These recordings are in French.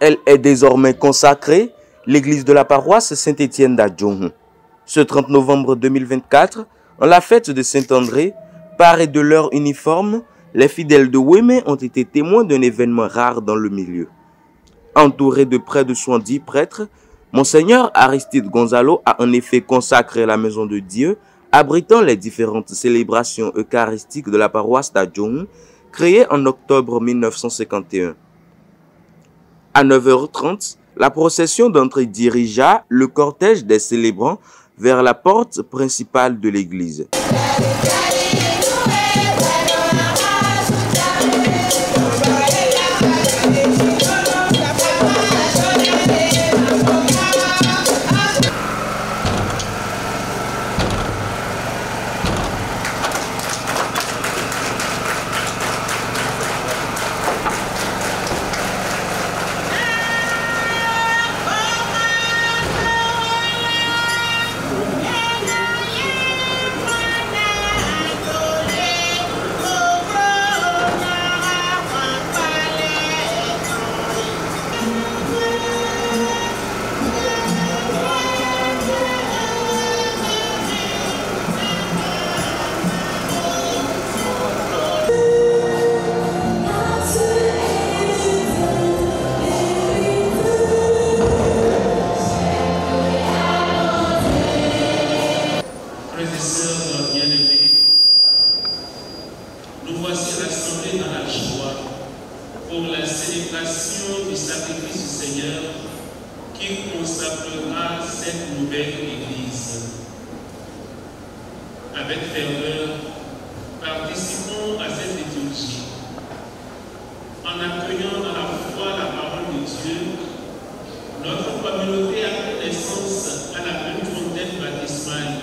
Elle est désormais consacrée, l'église de la paroisse Saint-Étienne d'Adjong. Ce 30 novembre 2024, en la fête de Saint-André, parés de leur uniforme, les fidèles de Ouémé ont été témoins d'un événement rare dans le milieu. Entouré de près de 70 prêtres, Monseigneur Aristide Gonzalo a en effet consacré la maison de Dieu, abritant les différentes célébrations eucharistiques de la paroisse d'Adjong, créée en octobre 1951. À 9h30, la procession d'entrée dirigea le cortège des célébrants vers la porte principale de l'église. Nous voici rassemblés dans la joie pour la célébration du sacrifice du Seigneur qui consacrera cette nouvelle Église. Avec ferveur, participons à cette liturgie. En accueillant dans la foi la parole de Dieu, notre communauté a pris naissance à la même fontaine baptismale.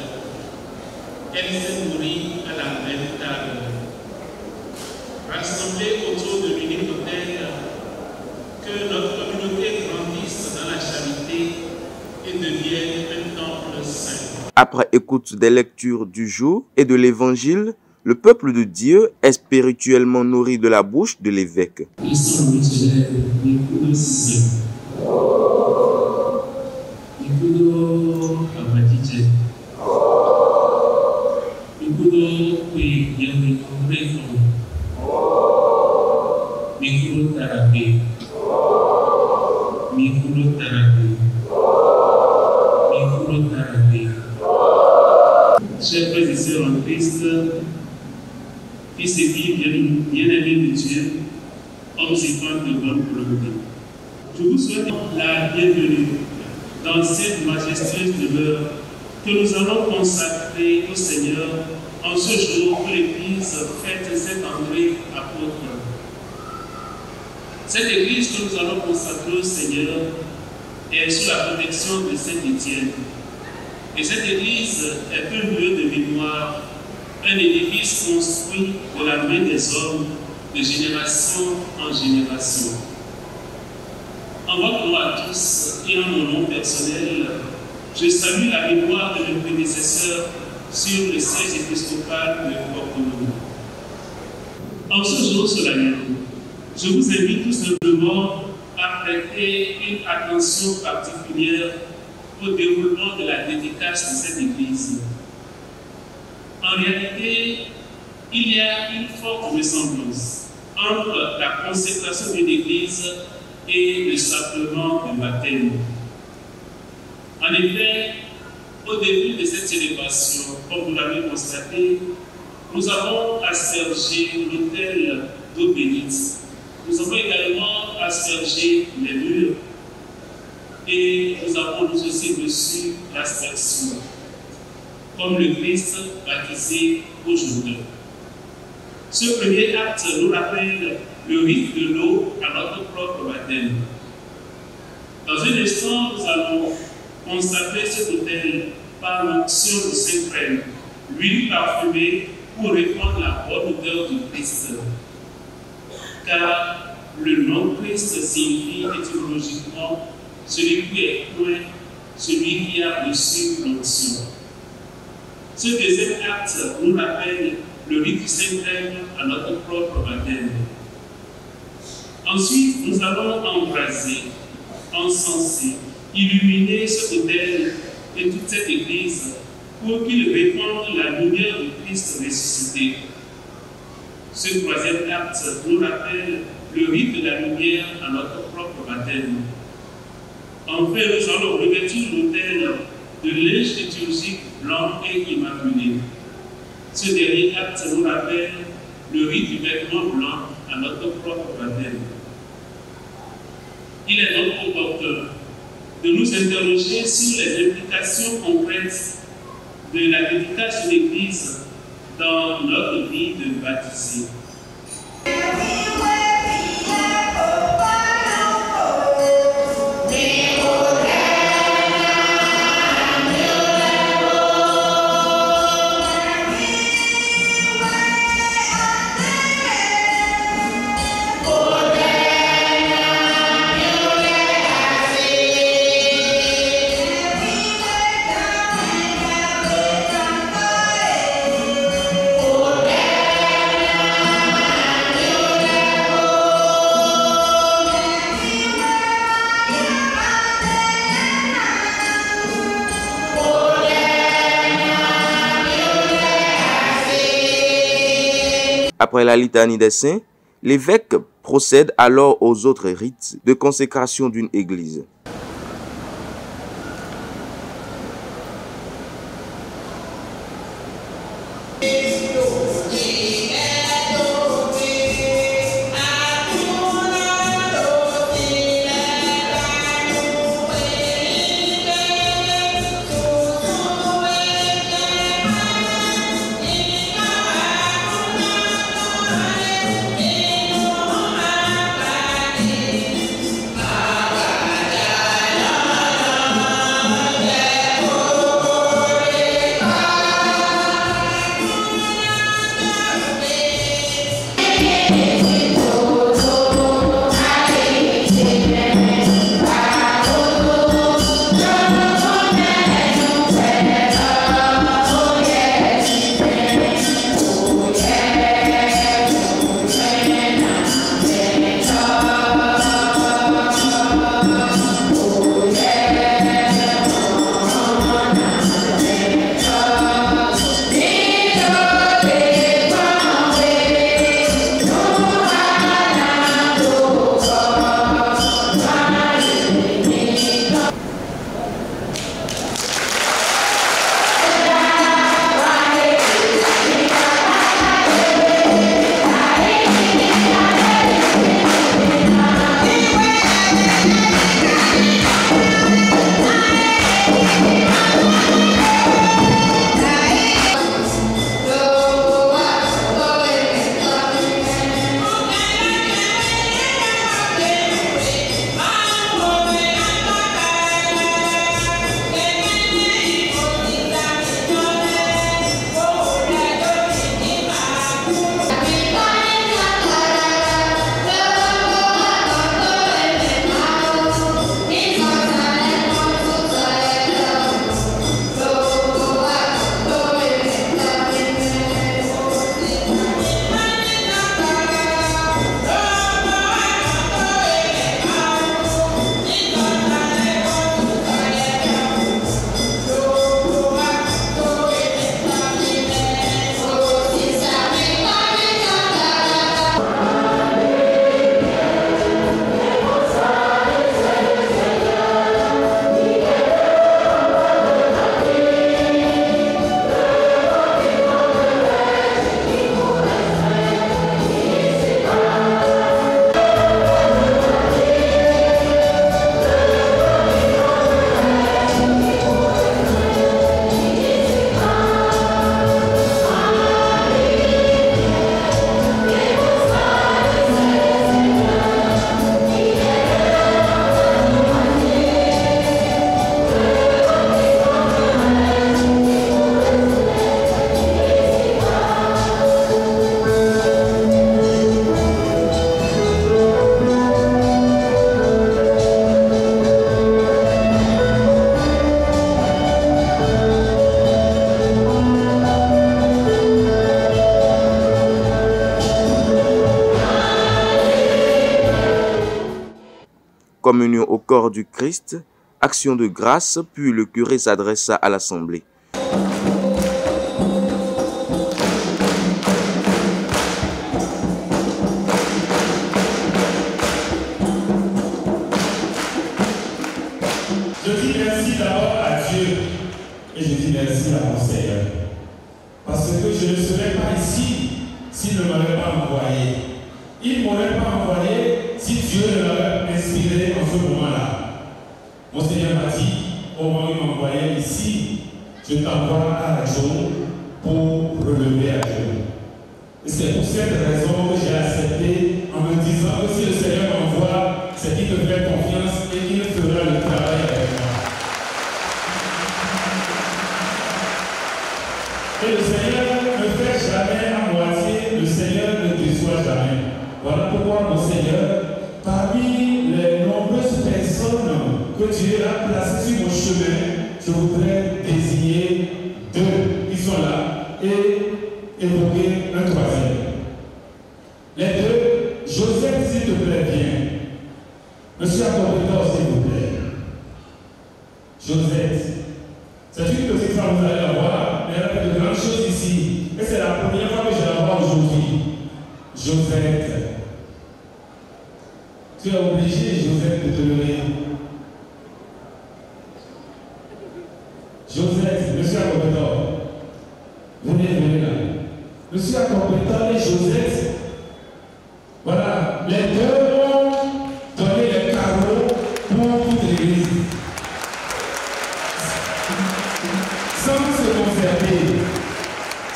Elle s'est nourrie à la même table. Rassemblés autour de l'unique autel, que notre communauté grandisse dans la charité et devienne un temple saint. Après écoute des lectures du jour et de l'évangile, le peuple de Dieu est spirituellement nourri de la bouche de l'évêque. Chers frères et sœurs en Christ, fils et filles bien-aimés de Dieu, hommes et femmes de bonne volonté, je vous souhaite la bienvenue dans cette majestueuse demeure que nous allons consacrer au Seigneur en ce jour où l'Église fête Saint-André apôtre. Cette Église que nous allons consacrer au Seigneur est sous la protection de Saint-Étienne. Et cette Église est un lieu de mémoire, un édifice construit de la main des hommes de génération en génération. En votre nom à tous et en mon nom personnel, je salue la mémoire de mes prédécesseurs sur le siège épiscopal de Porto-Novo. En ce jour solennel, je vous invite tout simplement à prêter une attention particulière au déroulement de la dédicace de cette Église. En réalité, il y a une forte ressemblance entre la consécration d'une Église et le sacrement de baptême. En effet, au début de cette célébration, comme vous l'avez constaté, nous avons aspergé l'autel d'eau bénite. Nous avons également aspergé les murs et nous avons nous aussi reçu l'aspersion, comme le Christ baptisé aujourd'hui. Ce premier acte nous rappelle le rite de l'eau à notre propre baptême. Dans un instant, nous allons consacrer cet autel par l'onction du Saint-Prêtre, l'huile parfumée pour répandre la bonne odeur du Christ. Car le nom Christ signifie étymologiquement celui qui est point, celui qui a reçu l'onction. Ce deuxième acte nous rappelle le rite du Saint-Prêtre à notre propre baptême. Ensuite, nous allons embraser encenser, illuminer cet autel et toute cette église pour qu'il répande la lumière de Christ ressuscité. Ce troisième acte nous rappelle le rite de la lumière à notre propre baptême. Enfin, nous allons revêtir l'autel de linge liturgique blanc et immaculé. Ce dernier acte nous rappelle le rite du vêtement blanc à notre propre baptême. Il est donc opportun de nous interroger sur les implications concrètes de la dédicace de l'Église dans notre vie de baptisé. Après la litanie des saints, l'évêque procède alors aux autres rites de consécration d'une église. communion au corps du Christ, action de grâce, puis le curé s'adressa à l'assemblée. Je dis merci d'abord à Dieu et je dis merci à mon Seigneur. Parce que je ne serais pas ici s'il ne m'avait pas envoyé. Il ne m'aurait pas envoyé si Dieu ne m'avait inspiré en ce moment-là. Mon Seigneur m'a dit, au moment où il m'envoyait ici, je t'envoie à Adjon pour relever Adjon. Et c'est pour cette raison que j'ai accepté en me disant que si le Seigneur m'envoie, c'est qu'il me fait confiance et qu'il fera le travail avec moi. Et le Seigneur ne fait jamais à moitié, le Seigneur ne déçoit jamais. Voilà pourquoi, mon Seigneur, parmi les nombreuses personnes que Dieu a placées sur mon chemin, je voudrais désigner deux qui sont là et évoquer un troisième. Les deux, Joseph, s'il te plaît, viens. Monsieur Accompétor, s'il vous plaît. Joseph, c'est une petite femme, vous allez la voir, mais elle a fait de grandes choses ici. Et c'est la première fois que je la vois aujourd'hui. Joseph, tu es obligé, Joseph, de te lever. Joseph, monsieur Accompétor, venez là. Monsieur Accompétor et Joseph, voilà, les deux ont donné les carreaux pour toute l'église. Sans se concerter.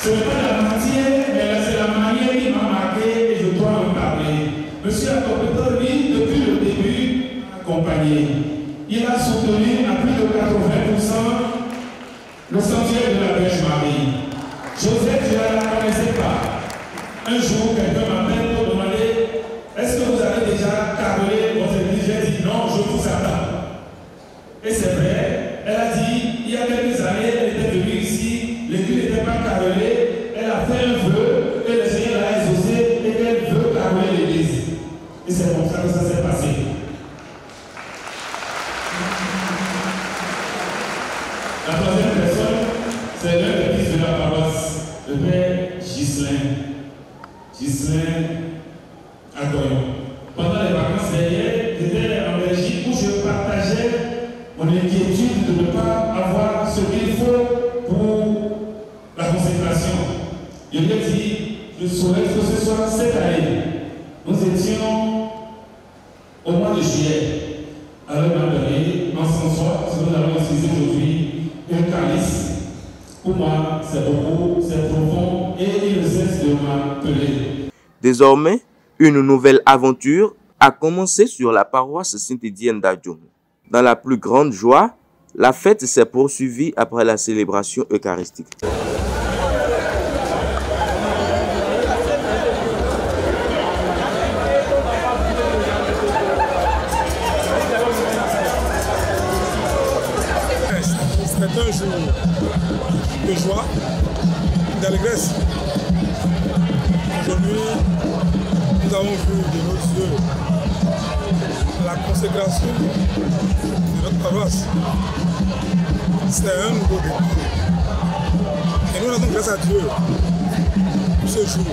Ce n'est pas la matière, mais c'est la manière qui m'a marqué et je dois en parler. Monsieur Accompétor, lui, depuis le début, accompagné. Il a soutenu à plus de 80% le sanctuaire de la Vierge Marie. Joseph, je ne la connaissais pas. Un jour, quelqu'un m'appelle pour demander est-ce que vous avez déjà carrelé votre église? J'ai dit non, je vous attends. Et c'est vrai, elle a dit il y a quelques années, elle était venue ici, l'église n'était pas carrelée, elle a fait un vœu et le Seigneur l'a exaucé et qu'elle veut carreler l'église. Et c'est comme ça que ça s'est passé. La troisième personne, c'est l'un des fils de la paroisse, le père Ghislain. Ghislain Agoyon. Pendant les vacances dernières, j'étais en Belgique où je partageais mon inquiétude de ne pas avoir ce qu'il faut pour la consécration. Je lui ai dit, je souhaite que ce soit cette année. Nous étions au mois de juillet à l'heure d'Albert, en François, ce que nous avons utilisé aujourd'hui, un calice. Pour moi, c'est beaucoup, c'est profond et il ne cesse de m'appeler. Désormais, une nouvelle aventure a commencé sur la paroisse Saint-Étienne d'Adjon. Dans la plus grande joie, la fête s'est poursuivie après la célébration eucharistique. C'est un jour de joie, d'allégresse. Aujourd'hui, nous avons vu de nos yeux la consécration de notre paroisse. C'est un nouveau début. Et nous rendons grâce à Dieu pour ce jour.